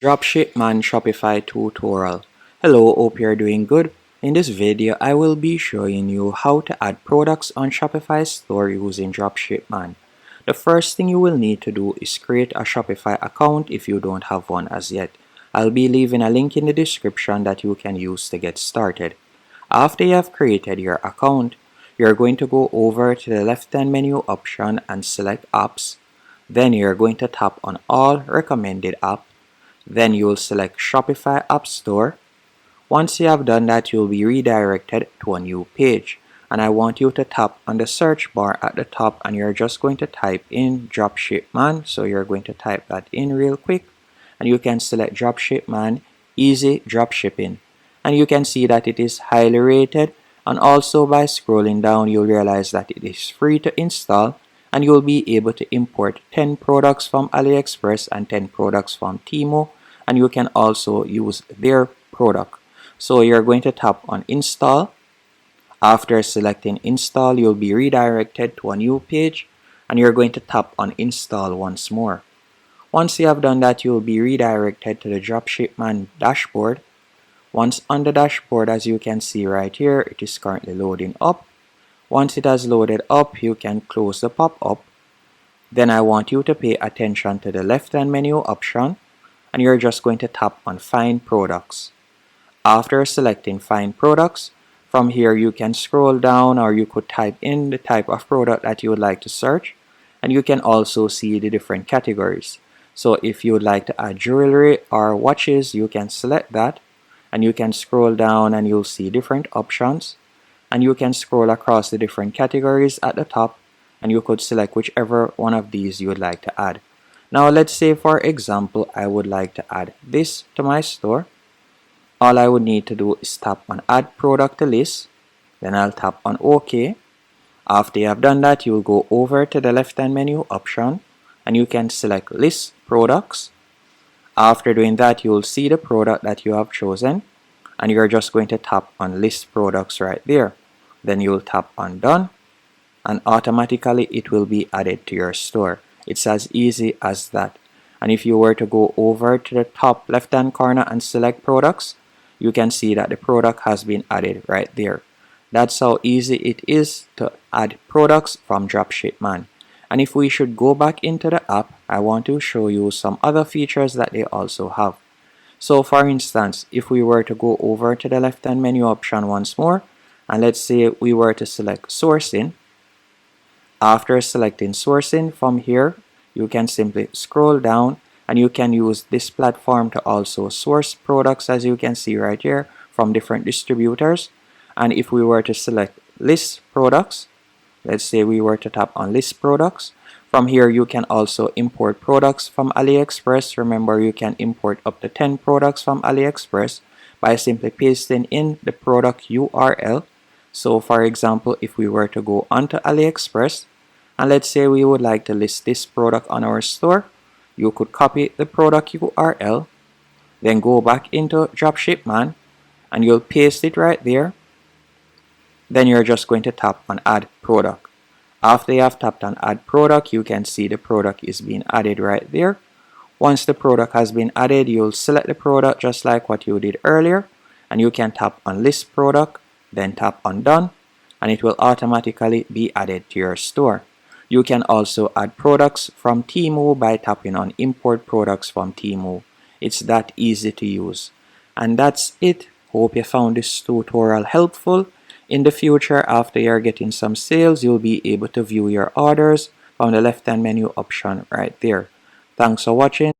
Dropshipman Shopify tutorial. Hello, hope you're doing good. In this video, I will be showing you how to add products on Shopify store using Dropshipman. The first thing you will need to do is create a Shopify account if you don't have one as yet. I'll be leaving a link in the description that you can use to get started. After you have created your account, you're going to go over to the left-hand menu option and select apps. Then you're going to tap on all recommended apps. Then you'll select Shopify App Store. Once you have done that, you'll be redirected to a new page. And I want you to tap on the search bar at the top and you're just going to type in Dropshipman. So you're going to type that in real quick. And you can select Dropshipman Easy Dropshipping. And you can see that it is highly rated. And also by scrolling down, you'll realize that it is free to install. And you'll be able to import 10 products from AliExpress and 10 products from Temu, and you can also use their product. So you're going to tap on install. After selecting install, you'll be redirected to a new page and you're going to tap on install once more. Once you have done that, you'll be redirected to the Dropshipman dashboard. Once on the dashboard, as you can see right here, it is currently loading up. Once it has loaded up, you can close the pop-up. Then I want you to pay attention to the left-hand menu option and you're just going to tap on Find Products. After selecting Find Products, from here you can scroll down or you could type in the type of product that you would like to search, and you can also see the different categories. So if you would like to add jewelry or watches, you can select that and you can scroll down and you'll see different options. And you can scroll across the different categories at the top and you could select whichever one of these you would like to add. Now let's say for example I would like to add this to my store. All I would need to do is tap on add product to list. Then I'll tap on OK. After you have done that, you'll go over to the left hand menu option and you can select list products. After doing that, you'll see the product that you have chosen and you're just going to tap on list products right there. Then you'll tap on done and automatically it will be added to your store. It's as easy as that. And if you were to go over to the top left hand corner and select products, you can see that the product has been added right there. That's how easy it is to add products from Dropshipman. And if we should go back into the app, I want to show you some other features that they also have. So for instance, if we were to go over to the left hand menu option once more, and let's say we were to select sourcing. After selecting sourcing, from here you can simply scroll down and you can use this platform to also source products, as you can see right here, from different distributors. And if we were to select list products, let's say we were to tap on list products, from here you can also import products from AliExpress. Remember, you can import up to 10 products from AliExpress by simply pasting in the product URL. So for example, if we were to go onto AliExpress and let's say we would like to list this product on our store, you could copy the product URL, then go back into Dropshipman and you'll paste it right there. Then you're just going to tap on add product. After you have tapped on add product, you can see the product is being added right there. Once the product has been added, you'll select the product just like what you did earlier and you can tap on list product, then tap on done and it will automatically be added to your store. You can also add products from Temu by tapping on import products from Temu. It's that easy to use. And that's it. Hope you found this tutorial helpful. In the future, after you're getting some sales, you'll be able to view your orders from the left hand menu option right there. Thanks for watching.